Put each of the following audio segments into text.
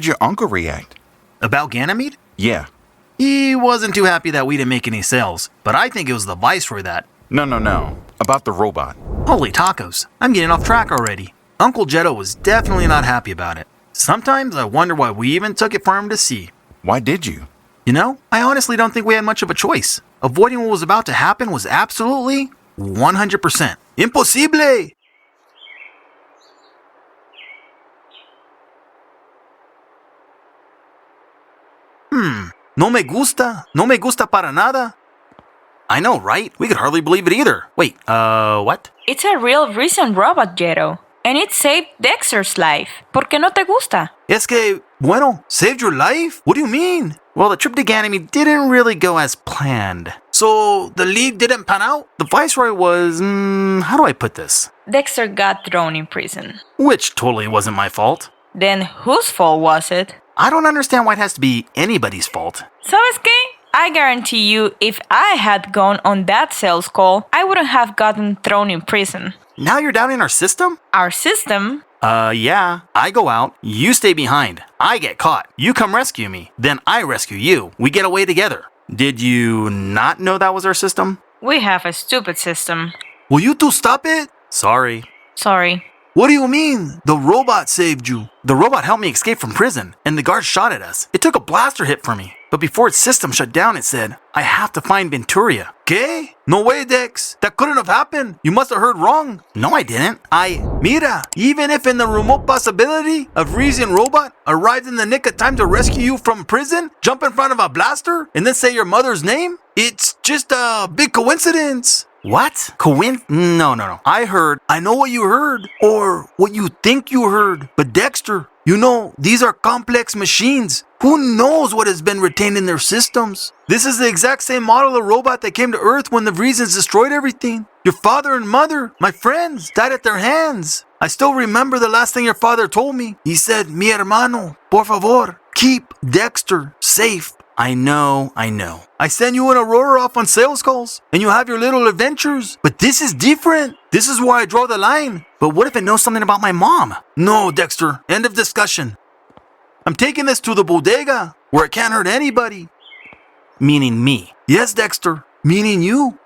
did your uncle react? About Ganymede? Yeah. He wasn't too happy that we didn't make any sales, but I think it was the Viceroy that... No. About the robot. Holy tacos, I'm getting off track already. Uncle Jetto was definitely not happy about it. Sometimes I wonder why we even took it for him to see. Why did you? You know, I honestly don't think we had much of a choice. Avoiding what was about to happen was absolutely 100% imposible. No me gusta para nada. I know, right? We could hardly believe it either. Wait, what? It's a real recent robot, Jetto. And it saved Dexter's life. ¿Por qué no te gusta? Es que, bueno, saved your life? What do you mean? Well, the trip to Ganymede didn't really go as planned. So, the league didn't pan out? The Viceroy was, how do I put this? Dexter got thrown in prison. Which totally wasn't my fault. Then whose fault was it? I don't understand why it has to be anybody's fault. ¿Sabes qué? I guarantee you, if I had gone on that sales call, I wouldn't have gotten thrown in prison. Now you're doubting our system? Our system? Yeah. I go out, you stay behind. I get caught. You come rescue me. Then I rescue you. We get away together. Did you not know that was our system? We have a stupid system. Will you two stop it? Sorry. Sorry. What do you mean? The robot saved you. The robot helped me escape from prison, and the guards shot at us. It took a blaster hit for me. But before its system shut down, it said, I have to find Venturia. ¿Qué? No way, Dex. That couldn't have happened. You must have heard wrong. No, I didn't. Mira, even if in the remote possibility a Vreesian robot arrived in the nick of time to rescue you from prison, jump in front of a blaster, and then say your mother's name, it's just a big coincidence. What? No. I know what you heard, or what you think you heard. But Dexter, you know, these are complex machines. Who knows what has been retained in their systems? This is the exact same model of robot that came to Earth when the Vreesians destroyed everything. Your father and mother, my friends, died at their hands. I still remember the last thing your father told me. He said, mi hermano, por favor, keep Dexter safe. I know. I send you and Aurora off on sales calls, and you have your little adventures. But this is different. This is where I draw the line. But what if it knows something about my mom? No, Dexter. End of discussion. I'm taking this to the bodega, where it can't hurt anybody. Meaning me. Yes, Dexter. Meaning you.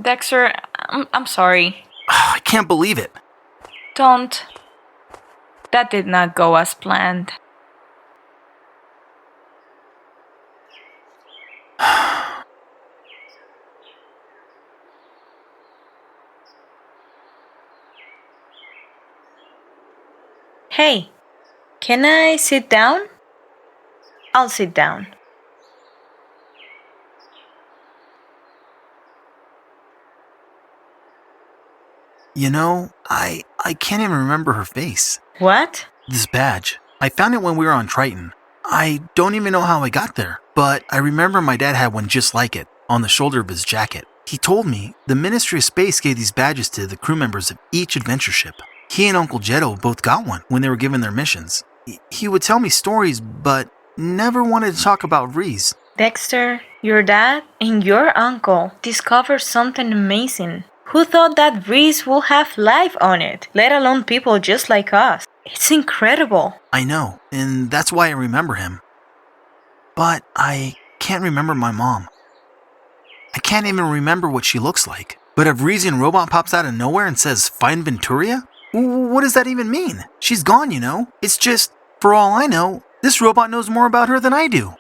Dexter, I'm sorry. I can't believe it. Don't. That did not go as planned. Hey, can I sit down? I'll sit down. You know, I can't even remember her face. What? This badge. I found it when we were on Triton. I don't even know how I got there, but I remember my dad had one just like it, on the shoulder of his jacket. He told me the Ministry of Space gave these badges to the crew members of each adventure ship. He and Uncle Jetto both got one when they were given their missions. He would tell me stories, but never wanted to talk about Vrees. Dexter, your dad and your uncle discovered something amazing. Who thought that Vrees will have life on it, let alone people just like us? It's incredible. I know, and that's why I remember him. But I can't remember my mom. I can't even remember what she looks like. But a Vreesian robot pops out of nowhere and says, find Venturia? What does that even mean? She's gone, you know. It's just, for all I know, this robot knows more about her than I do.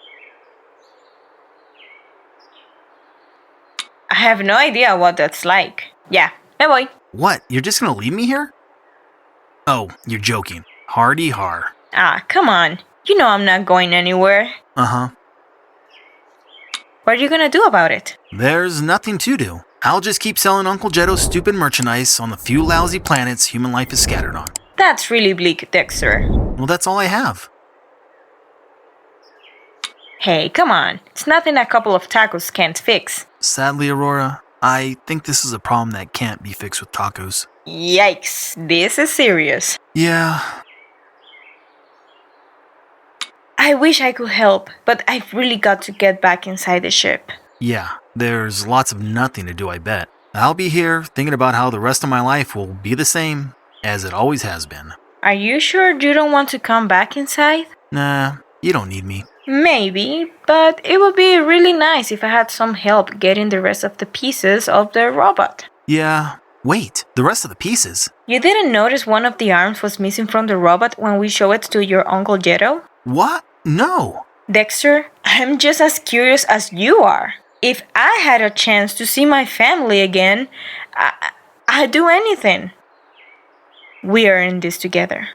I have no idea what that's like. Yeah, me voy. What, you're just gonna leave me here? Oh, you're joking. Hardy har. Ah, come on. You know I'm not going anywhere. Uh-huh. What are you gonna do about it? There's nothing to do. I'll just keep selling Uncle Jetto's stupid merchandise on the few lousy planets human life is scattered on. That's really bleak, Dexter. Well, that's all I have. Hey, come on. It's nothing a couple of tacos can't fix. Sadly, Aurora, I think this is a problem that can't be fixed with tacos. Yikes, this is serious. Yeah. I wish I could help, but I've really got to get back inside the ship. Yeah, there's lots of nothing to do, I bet. I'll be here thinking about how the rest of my life will be the same as it always has been. Are you sure you don't want to come back inside? Nah, you don't need me. Maybe, but it would be really nice if I had some help getting the rest of the pieces of the robot. Yeah, wait, the rest of the pieces? You didn't notice one of the arms was missing from the robot when we showed it to your Uncle Jero? What? No. Dexter, I'm just as curious as you are. If I had a chance to see my family again, I'd do anything. We are in this together.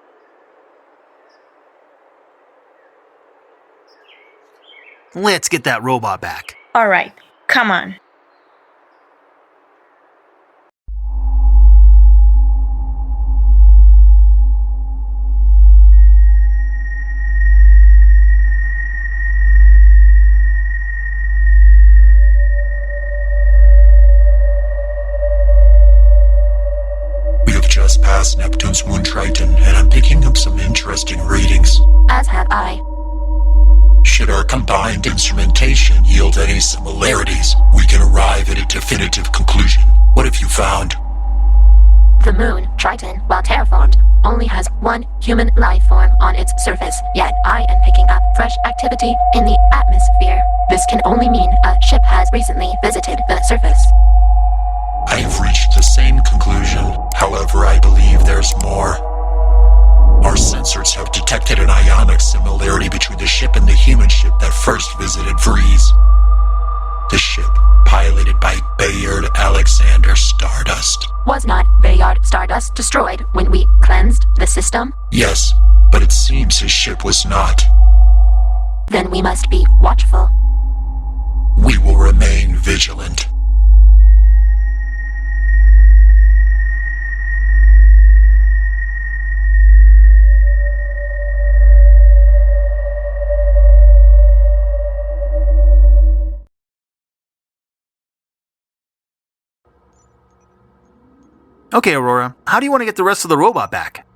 Let's get that robot back. Alright, come on. We have just passed Neptune's moon Triton, and I'm picking up some interesting readings. As have I. Should our combined instrumentation yield any similarities, we can arrive at a definitive conclusion. What have you found? The moon, Triton, while terraformed, only has one human life form on its surface, yet I am picking up fresh activity in the atmosphere. This can only mean a ship has recently visited the surface. I have reached the same conclusion. However, I believe there's more. Our sensors have detected an ionic similarity between the ship and the human ship that first visited Vrees. The ship, piloted by Bayard Alexander Stardust. Was not Bayard Stardust destroyed when we cleansed the system? Yes, but it seems his ship was not. Then we must be watchful. We will remain vigilant. Okay, Aurora, how do you want to get the rest of the robot back?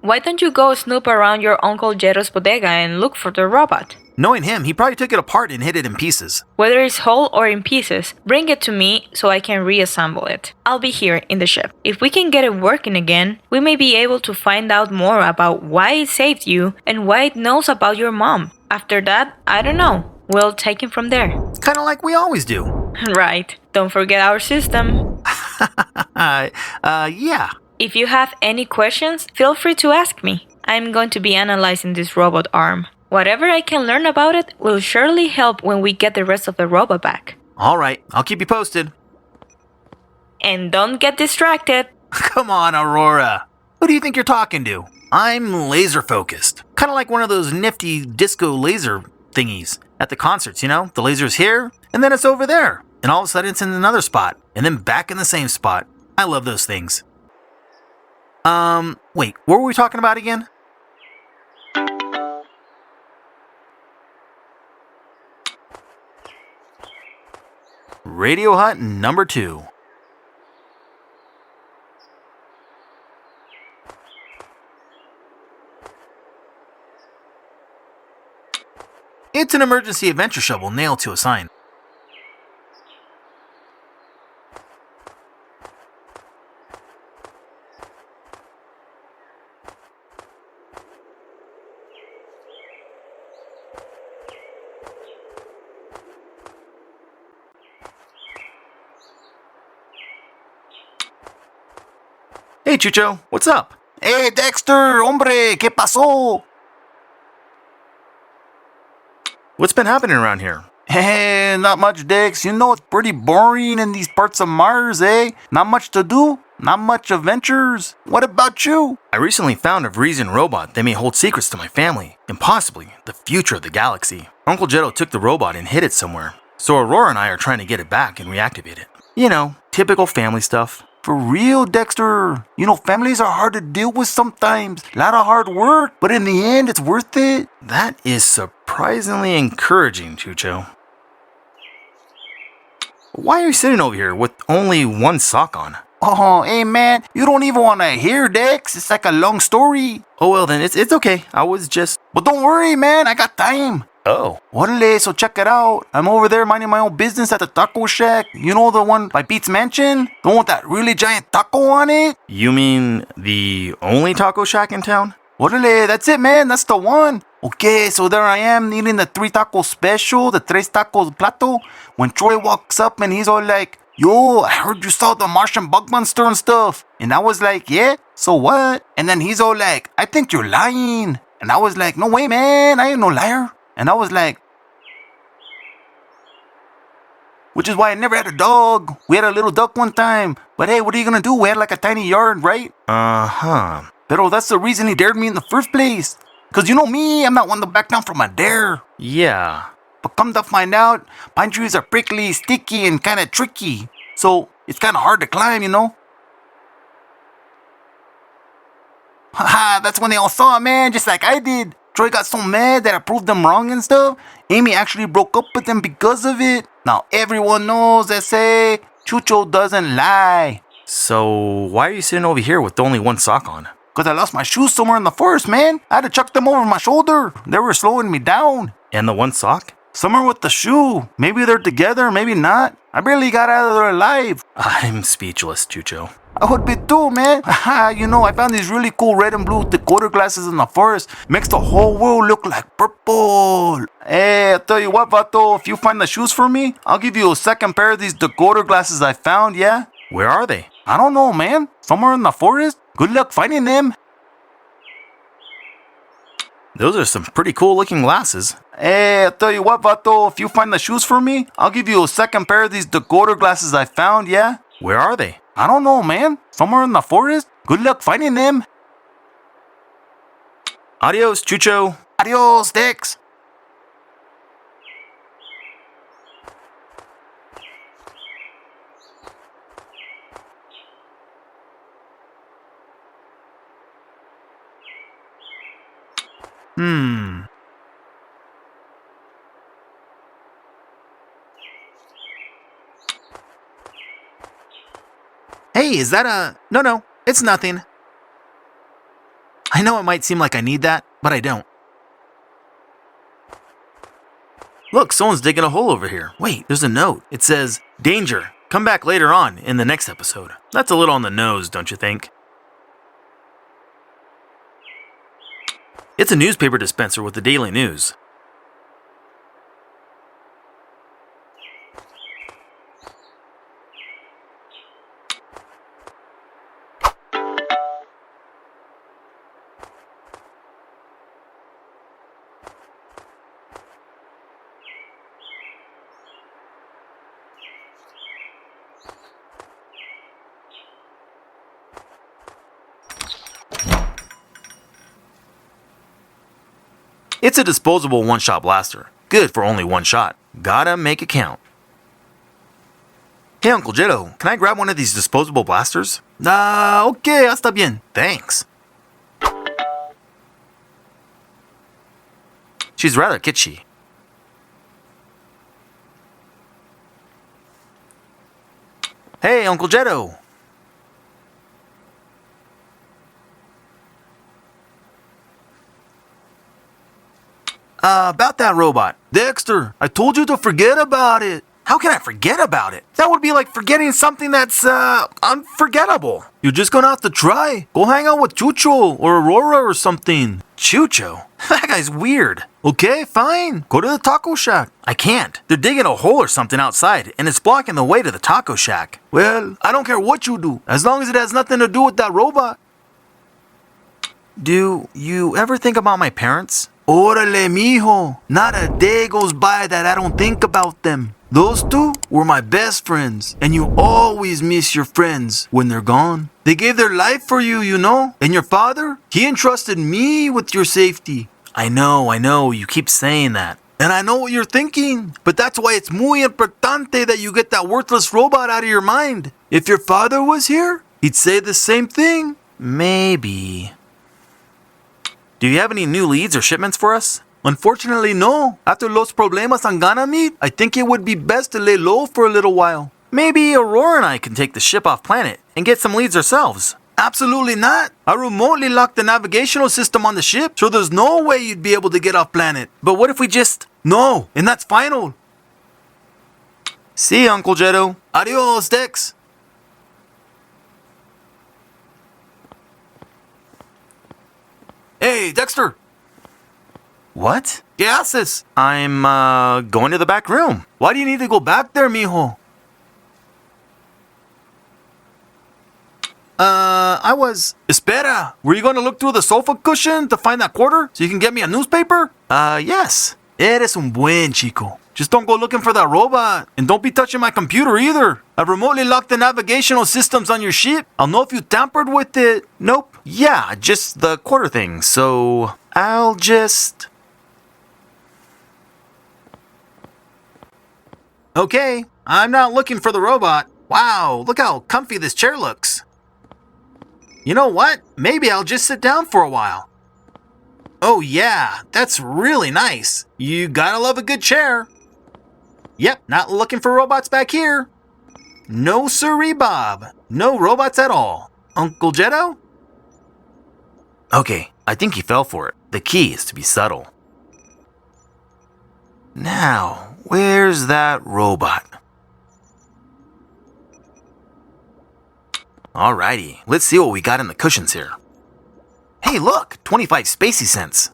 Why don't you go snoop around your Uncle Jero's bodega and look for the robot? Knowing him, he probably took it apart and hid it in pieces. Whether it's whole or in pieces, bring it to me so I can reassemble it. I'll be here in the ship. If we can get it working again, we may be able to find out more about why it saved you and why it knows about your mom. After that, I don't know. We'll take it from there. Kind of like we always do. Right. Don't forget our system. Yeah. If you have any questions, feel free to ask me. I'm going to be analyzing this robot arm. Whatever I can learn about it will surely help when we get the rest of the robot back. All right, I'll keep you posted. And don't get distracted. Come on, Aurora. Who do you think you're talking to? I'm laser focused. Kind of like one of those nifty disco laser thingies at the concerts, you know? The laser's here, and then it's over there. And all of a sudden it's in another spot, and then back in the same spot. I love those things. Wait, what were we talking about again? Radio Hut number 2. It's an emergency adventure shovel nailed to a sign. Hey, Chucho, what's up? Hey, Dexter, hombre, ¿qué pasó? What's been happening around here? Hey, not much, Dex. You know, it's pretty boring in these parts of Mars, eh? Not much to do, not much adventures. What about you? I recently found a Vreesian robot that may hold secrets to my family, and possibly the future of the galaxy. Uncle Jetto took the robot and hid it somewhere, so Aurora and I are trying to get it back and reactivate it. You know, typical family stuff. For real, Dexter. You know, families are hard to deal with sometimes. A lot of hard work, but in the end, it's worth it. That is surprisingly encouraging, Chucho. Why are you sitting over here with only one sock on? Oh, hey, man. You don't even want to hear, Dex. It's like a long story. Oh, well then, it's okay. I was just... But don't worry, man. I got time. Oh. Orale, so check it out. I'm over there minding my own business at the taco shack. You know the one by Pete's Mansion? The one with that really giant taco on it? You mean the only taco shack in town? Orale, that's it, man. That's the one. Okay, so there I am eating the 3 taco special, the tres tacos plato. When Troy walks up and he's all like, yo, I heard you saw the Martian bug monster and stuff. And I was like, yeah, so what? And then he's all like, I think you're lying. And I was like, no way, man. I ain't no liar. And I was like, which is why I never had a dog. We had a little duck one time. But hey, what are you gonna do? We had like a tiny yard, right? Uh-huh. Pero that's the reason he dared me in the first place. Because you know me, I'm not one to back down from a dare. Yeah. But come to find out, pine trees are prickly, sticky, and kind of tricky. So it's kind of hard to climb, you know? Haha, that's when they all saw it, man, just like I did. Troy got so mad that I proved them wrong and stuff. Amy actually broke up with them because of it. Now everyone knows that say, Chucho doesn't lie. So, why are you sitting over here with only one sock on? Because I lost my shoes somewhere in the forest, man. I had to chuck them over my shoulder. They were slowing me down. And the one sock? Somewhere with the shoe. Maybe they're together, maybe not. I barely got out of there alive. I'm speechless, Chucho. I would be too, man. You know, I found these really cool red and blue decoder glasses in the forest. Makes the whole world look like purple. Hey, I'll tell you what, Vato. If you find the shoes for me, I'll give you a second pair of these decoder glasses I found, yeah? Where are they? I don't know, man. Somewhere in the forest. Good luck finding them. Those are some pretty cool looking glasses. Hey, I'll tell you what, Vato. If you find the shoes for me, I'll give you a second pair of these decoder glasses I found, yeah? Where are they? I don't know, man. Somewhere in the forest. Good luck finding them. Adios, Chucho. Adios, Dex. Hey, is that a... No, it's nothing. I know it might seem like I need that, but I don't. Look, someone's digging a hole over here. Wait, there's a note. It says, Danger, come back later on in the next episode. That's a little on the nose, don't you think? It's a newspaper dispenser with the daily news. It's a disposable one-shot blaster. Good for only one shot. Gotta make it count. Hey, Uncle Jitto, can I grab one of these disposable blasters? Okay, hasta bien. Thanks. She's rather kitschy. Hey, Uncle Jitto. About that robot. Dexter, I told you to forget about it. How can I forget about it? That would be like forgetting something that's, unforgettable. You're just gonna have to try. Go hang out with Chucho or Aurora or something. Chucho? That guy's weird. Okay, fine. Go to the taco shack. I can't. They're digging a hole or something outside, and it's blocking the way to the taco shack. Well, I don't care what you do, as long as it has nothing to do with that robot. Do you ever think about my parents? Órale, mijo. Not a day goes by that I don't think about them. Those two were my best friends, and you always miss your friends when they're gone. They gave their life for you, you know? And your father, he entrusted me with your safety. I know, you keep saying that. And I know what you're thinking, but that's why it's muy importante that you get that worthless robot out of your mind. If your father was here, he'd say the same thing. Maybe. Do you have any new leads or shipments for us? Unfortunately, no. After los problemas on Ganymede, I think it would be best to lay low for a little while. Maybe Aurora and I can take the ship off planet and get some leads ourselves. Absolutely not. I remotely locked the navigational system on the ship, so there's no way you'd be able to get off planet. But what if we just... No, and that's final. See, Uncle Jetto. Adios, Dex. Hey, Dexter. What? ¿Qué haces? I'm, going to the back room. Why do you need to go back there, mijo? I was... Espera. Were you going to look through the sofa cushion to find that quarter so you can get me a newspaper? Yes. Eres un buen chico. Just don't go looking for that robot. And don't be touching my computer either. I remotely locked the navigational systems on your ship. I'll know if you tampered with it. Nope. Yeah, just the quarter thing. So, I'll just... Okay, I'm not looking for the robot. Wow, look how comfy this chair looks. You know what? Maybe I'll just sit down for a while. Oh yeah, that's really nice. You gotta love a good chair. Yep, not looking for robots back here. No siree, Bob. No robots at all. Uncle Jetto? Okay, I think he fell for it. The key is to be subtle. Now, where's that robot? Alrighty, let's see what we got in the cushions here. Hey, look! 25 spacey cents.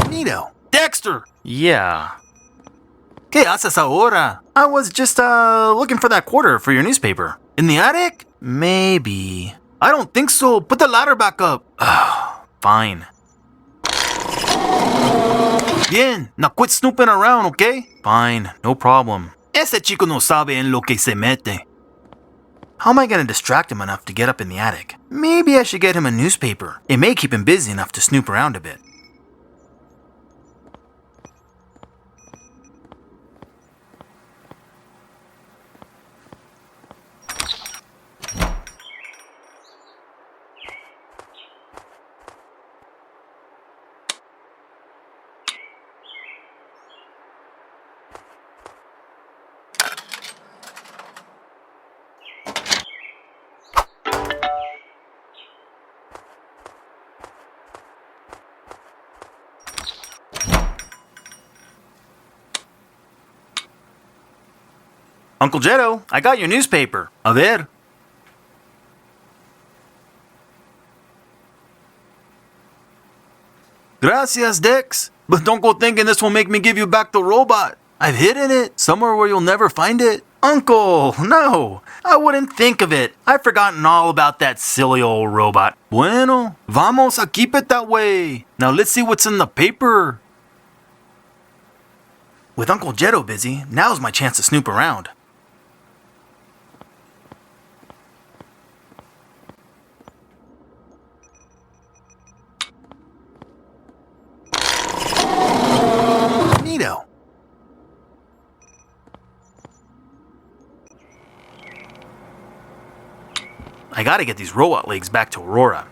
Neato. Dexter! Yeah. ¿Qué haces ahora? I was just, looking for that quarter for your newspaper. In the attic? Maybe. I don't think so. Put the ladder back up. Fine. Bien, now quit snooping around, okay? Fine, no problem. Ese chico no sabe en lo que se mete. How am I gonna distract him enough to get up in the attic? Maybe I should get him a newspaper. It may keep him busy enough to snoop around a bit. Uncle Jetto, I got your newspaper. A ver. Gracias, Dex. But don't go thinking this will make me give you back the robot. I've hidden it somewhere where you'll never find it. Uncle, no. I wouldn't think of it. I've forgotten all about that silly old robot. Bueno, vamos a keep it that way. Now let's see what's in the paper. With Uncle Jetto busy, now's my chance to snoop around. Neato. I gotta get these robot legs back to Aurora.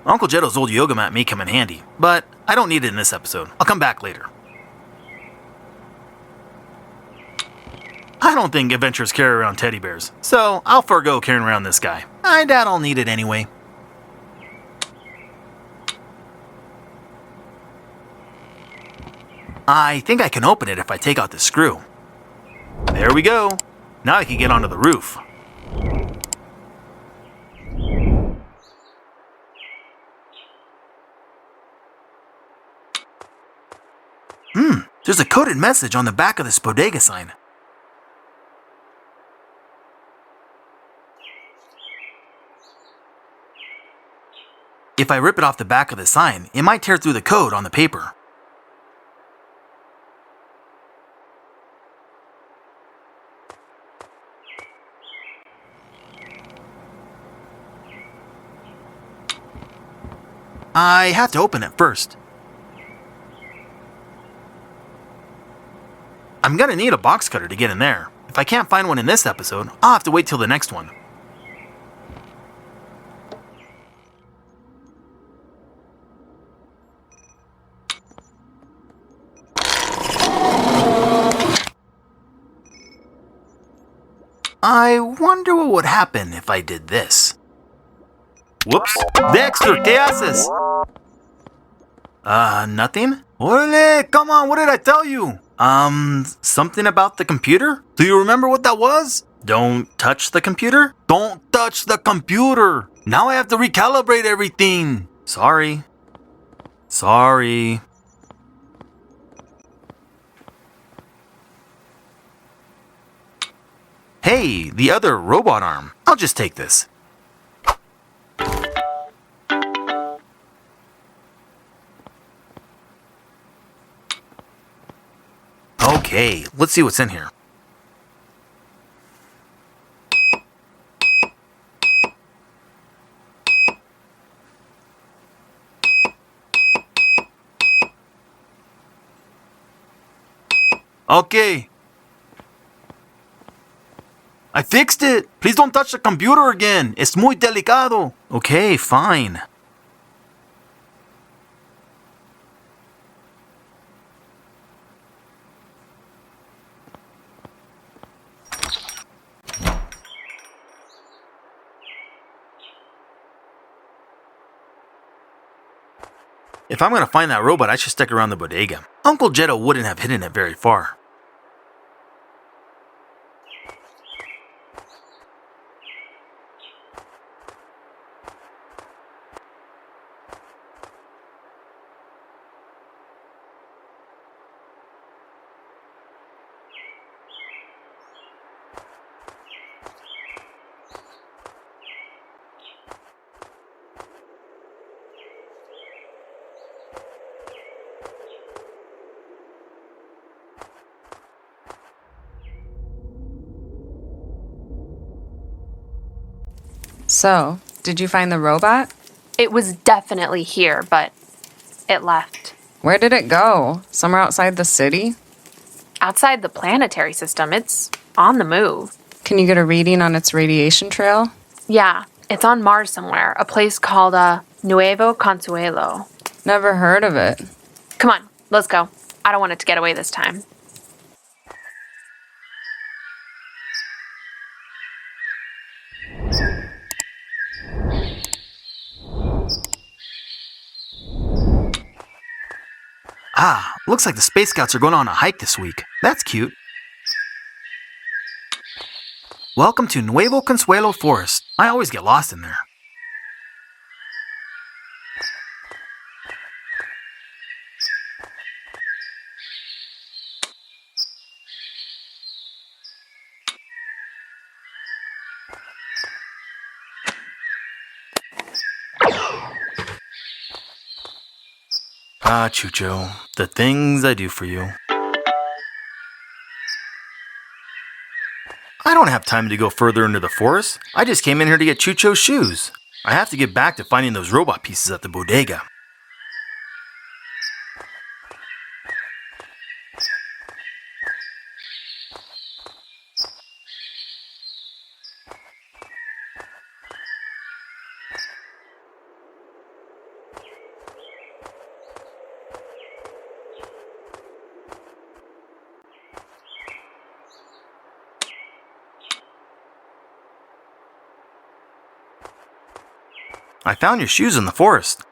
Uncle Jetto's old yoga mat may come in handy, but I don't need it in this episode. I'll come back later. I don't think adventurers carry around teddy bears, so I'll forego carrying around this guy. I doubt I'll need it anyway. I think I can open it if I take out the screw. There we go. Now I can get onto the roof. There's a coded message on the back of this bodega sign. If I rip it off the back of the sign, it might tear through the code on the paper. I have to open it first. I'm gonna need a box cutter to get in there. If I can't find one in this episode, I'll have to wait till the next one. I wonder what would happen if I did this. Whoops. Dexter, ¿qué haces? Nothing? Orale, come on, what did I tell you? Something about the computer? Do you remember what that was? Don't touch the computer? Don't touch the computer! Now I have to recalibrate everything! Sorry. Sorry. Hey, the other robot arm. I'll just take this. Okay, let's see what's in here. Okay. I fixed it. Please don't touch the computer again. Es muy delicado. Okay, fine. If I'm gonna find that robot, I should stick around the bodega. Uncle Jetto wouldn't have hidden it very far. So, did you find the robot? It was definitely here, but it left. Where did it go? Somewhere outside the city? Outside the planetary system, it's on the move. Can you get a reading on its radiation trail? Yeah, it's on Mars somewhere, a place called Nuevo Consuelo. Never heard of it. Come on, let's go. I don't want it to get away this time. Ah, looks like the Space Scouts are going on a hike this week. That's cute. Welcome to Nuevo Consuelo Forest. I always get lost in there. Ah, Chucho, the things I do for you. I don't have time to go further into the forest. I just came in here to get Chucho's shoes. I have to get back to finding those robot pieces at the bodega. I found your shoes in the forest.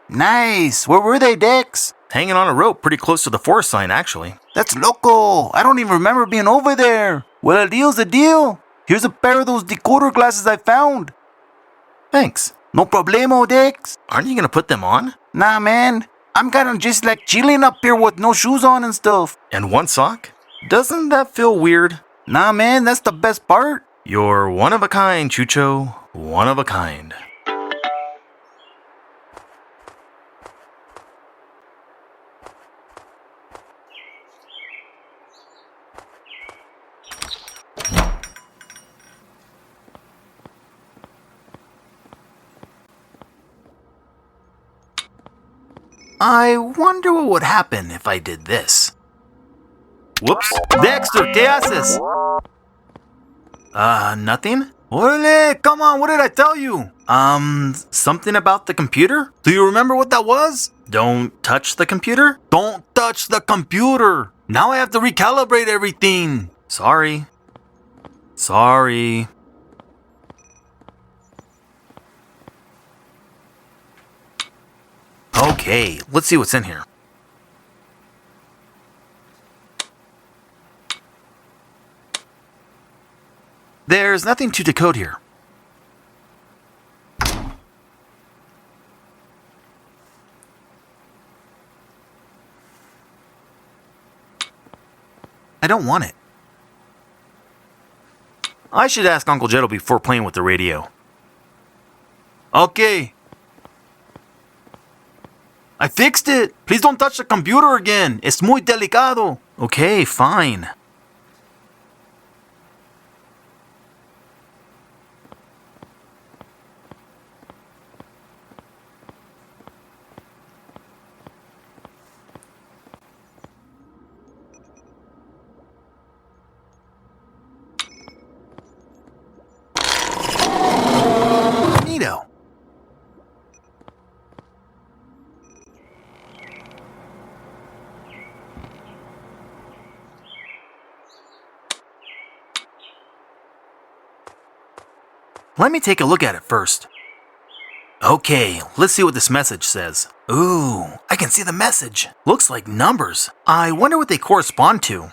Nice. Where were they, Dex? Hanging on a rope pretty close to the forest sign, actually. That's loco. I don't even remember being over there. Well, a deal's a deal. Here's a pair of those decoder glasses I found. Thanks. No problemo, Dex. Aren't you gonna put them on? Nah, man. I'm kinda just like chilling up here with no shoes on and stuff. And one sock? Doesn't that feel weird? Nah, man, that's the best part. You're one of a kind, Chucho. One of a kind. I wonder what would happen if I did this. Whoops. Dexter, ¿qué haces? Nothing? Orale, come on, what did I tell you? Something about the computer? Do you remember what that was? Don't touch the computer? Don't touch the computer! Now I have to recalibrate everything! Sorry. Sorry. Okay, let's see what's in here. There's nothing to decode here. I don't want it. I should ask Uncle Jetto before playing with the radio. Okay. I fixed it. Please don't touch the computer again. Es muy delicado. Okay, fine. Neato. Let me take a look at it first. Okay, let's see what this message says. Ooh, I can see the message. Looks like numbers. I wonder what they correspond to.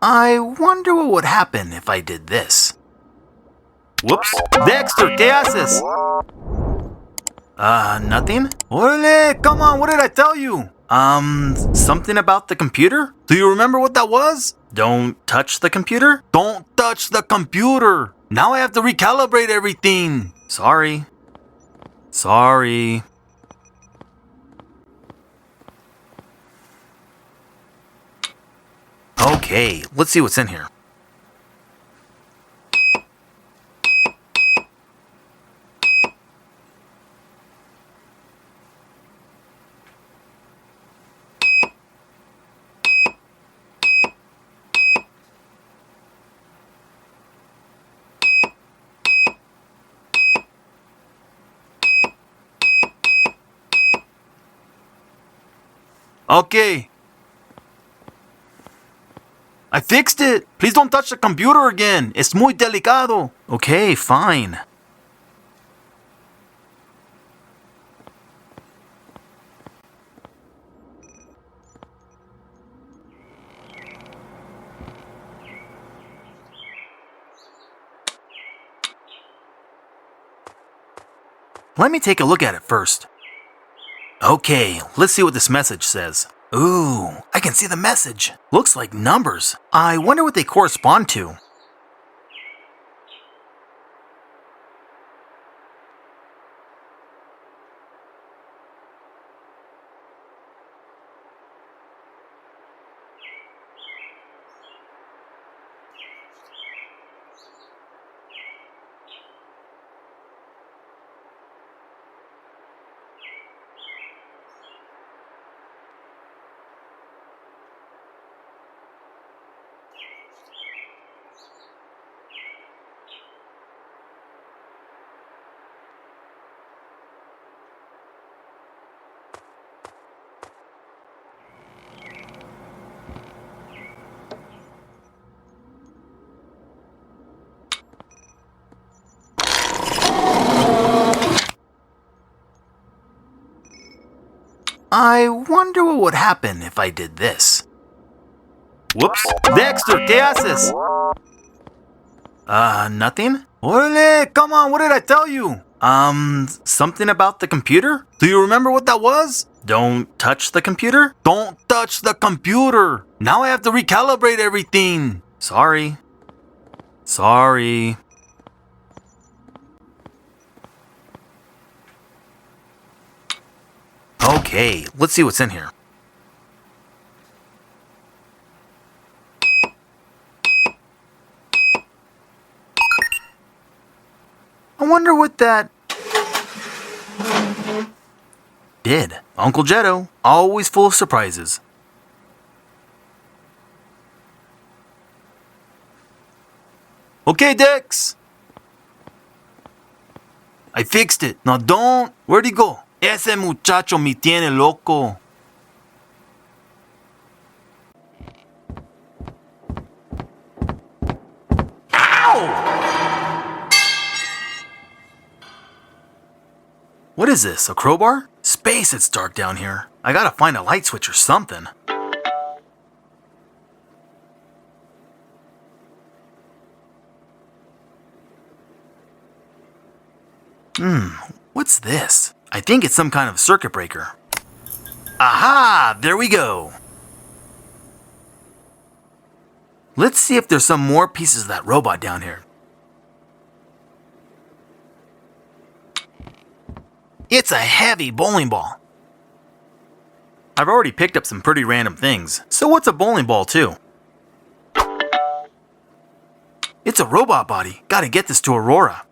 I wonder what would happen if I did this. Whoops. Dexter, ¿qué haces? Nothing? Orale, come on, what did I tell you? Something about the computer? Do you remember what that was? Don't touch the computer? Don't touch the computer! Now I have to recalibrate everything. Sorry. Sorry. Okay, let's see what's in here. Okay. I fixed it. Please don't touch the computer again. Es muy delicado. Okay, fine. Let me take a look at it first. Okay, let's see what this message says. Ooh, I can see the message. Looks like numbers. I wonder what they correspond to. I wonder what would happen if I did this. Whoops. Dexter, ¿qué haces? Nothing? Orale, come on, what did I tell you? Something about the computer? Do you remember what that was? Don't touch the computer? Don't touch the computer! Now I have to recalibrate everything. Sorry. Sorry. Okay, let's see what's in here. I wonder what that... did. Uncle Jetto, always full of surprises. Okay, Dex. I fixed it. Now don't. Where'd he go? Ese muchacho me tiene loco. Ow! What is this, a crowbar? Space, it's dark down here. I gotta find a light switch or something. What's this? I think it's some kind of circuit breaker. Aha! There we go! Let's see if there's some more pieces of that robot down here. It's a heavy bowling ball. I've already picked up some pretty random things, so what's a bowling ball too? It's a robot body. Gotta get this to Aurora.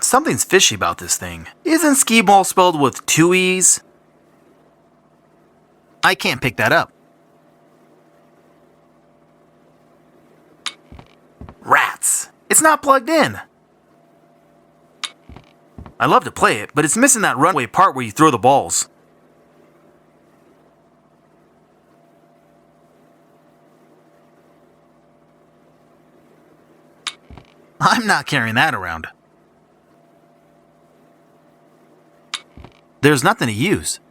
Something's fishy about this thing. Isn't skee ball spelled with 2 E's? I can't pick that up. Rats! It's not plugged in! I love to play it, but it's missing that runway part where you throw the balls. I'm not carrying that around. There's nothing to use.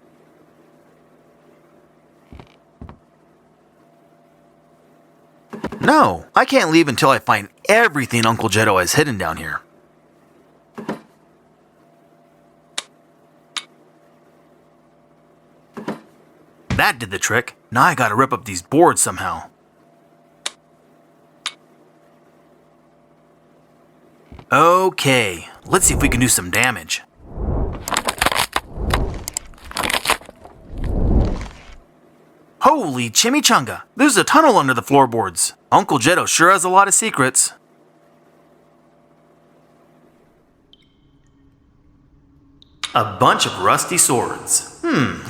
No, I can't leave until I find everything Uncle Jetto has hidden down here. That did the trick. Now I gotta rip up these boards somehow. Okay, let's see if we can do some damage. Holy chimichanga! There's a tunnel under the floorboards. Uncle Jetto sure has a lot of secrets. A bunch of rusty swords.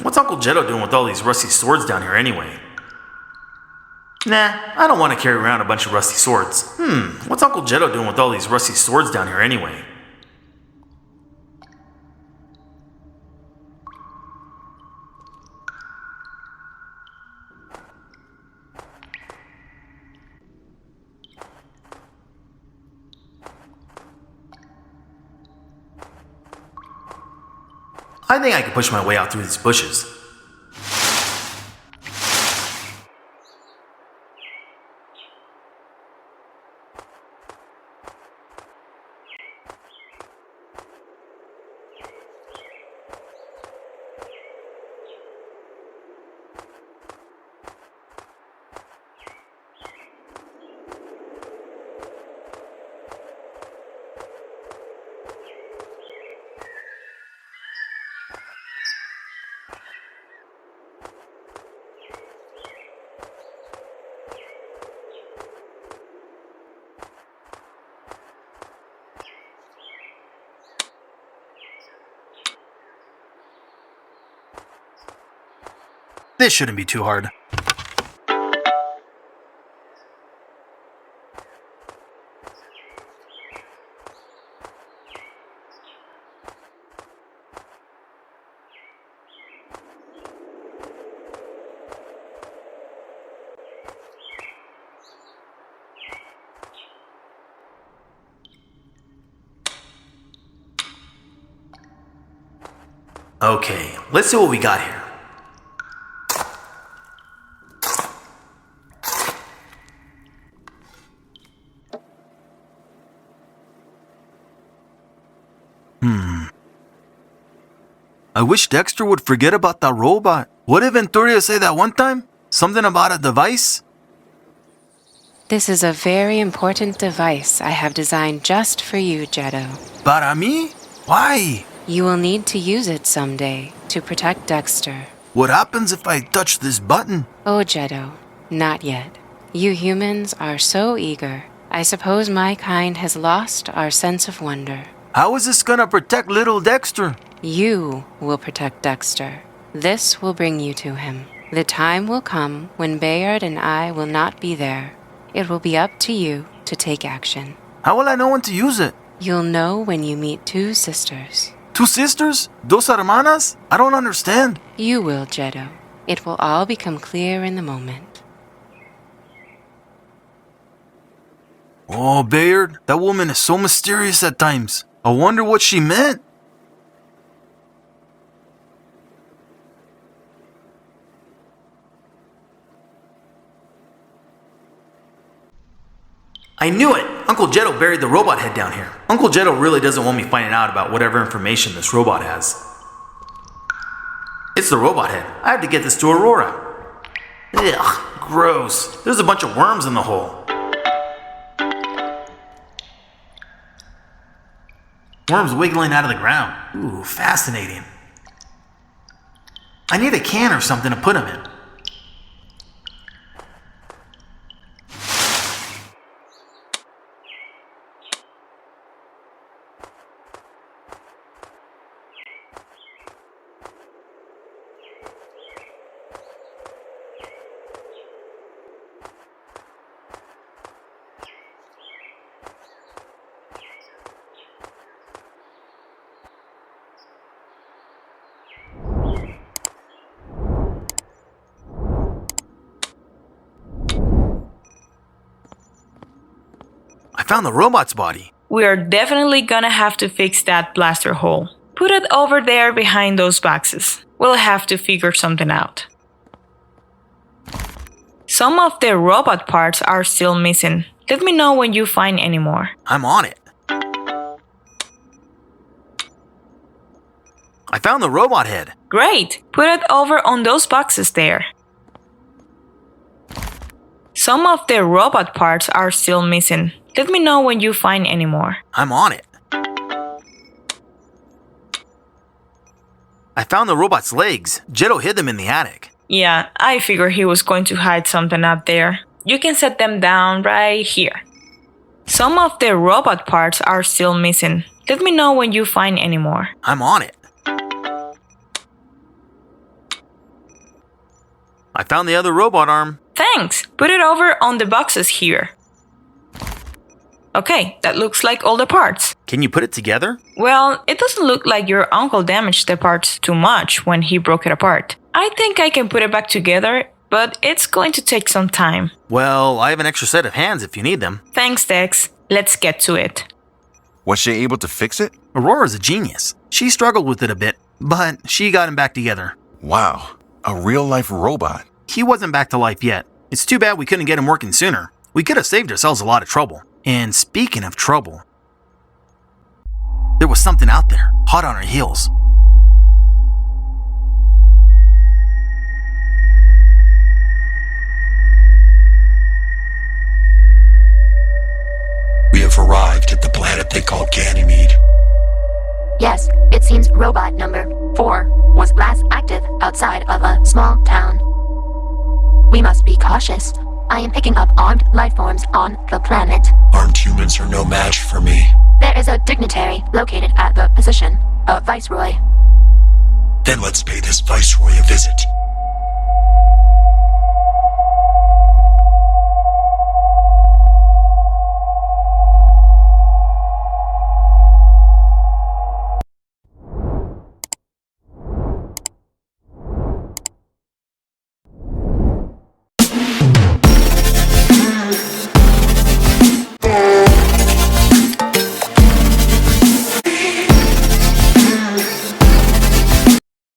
What's Uncle Jetto doing with all these rusty swords down here anyway? Nah, I don't want to carry around a bunch of rusty swords. What's Uncle Jetto doing with all these rusty swords down here anyway? I think I can push my way out through these bushes. This shouldn't be too hard. Okay, let's see what we got here. I wish Dexter would forget about that robot. What did Venturia say that one time? Something about a device? This is a very important device I have designed just for you, Jetto. Para mí? Why? You will need to use it someday to protect Dexter. What happens if I touch this button? Oh, Jetto, not yet. You humans are so eager. I suppose my kind has lost our sense of wonder. How is this gonna protect little Dexter? You will protect Dexter. This will bring you to him. The time will come when Bayard and I will not be there. It will be up to you to take action. How will I know when to use it? You'll know when you meet two sisters. 2 sisters? Dos hermanas? I don't understand. You will, Jeddo. It will all become clear in the moment. Oh, Bayard, that woman is so mysterious at times. I wonder what she meant. I knew it! Uncle Jeddo buried the robot head down here. Uncle Jeddo really doesn't want me finding out about whatever information this robot has. It's the robot head. I have to get this to Aurora. Ugh, gross. There's a bunch of worms in the hole. Worms wiggling out of the ground. Ooh, fascinating. I need a can or something to put them in. I found the robot's body. We are definitely gonna have to fix that blaster hole. Put it over there behind those boxes. We'll have to figure something out. Some of the robot parts are still missing. Let me know when you find any more. I'm on it. I found the robot head. Great! Put it over on those boxes there. Some of the robot parts are still missing. Let me know when you find any more. I'm on it. I found the robot's legs. Jeddo hid them in the attic. Yeah, I figured he was going to hide something up there. You can set them down right here. Some of the robot parts are still missing. Let me know when you find any more. I'm on it. I found the other robot arm. Thanks! Put it over on the boxes here. Okay, that looks like all the parts. Can you put it together? Well, it doesn't look like your uncle damaged the parts too much when he broke it apart. I think I can put it back together, but it's going to take some time. Well, I have an extra set of hands if you need them. Thanks, Dex. Let's get to it. Was she able to fix it? Aurora's a genius. She struggled with it a bit, but she got him back together. Wow, a real-life robot. He wasn't back to life yet. It's too bad we couldn't get him working sooner. We could have saved ourselves a lot of trouble. And speaking of trouble, there was something out there, hot on our heels. We have arrived at the planet they call Ganymede. Yes, it seems robot number 4 was last active outside of a small town. We must be cautious. I am picking up armed life forms on the planet. Armed humans are no match for me. There is a dignitary located at the position of Viceroy. Then let's pay this Viceroy a visit.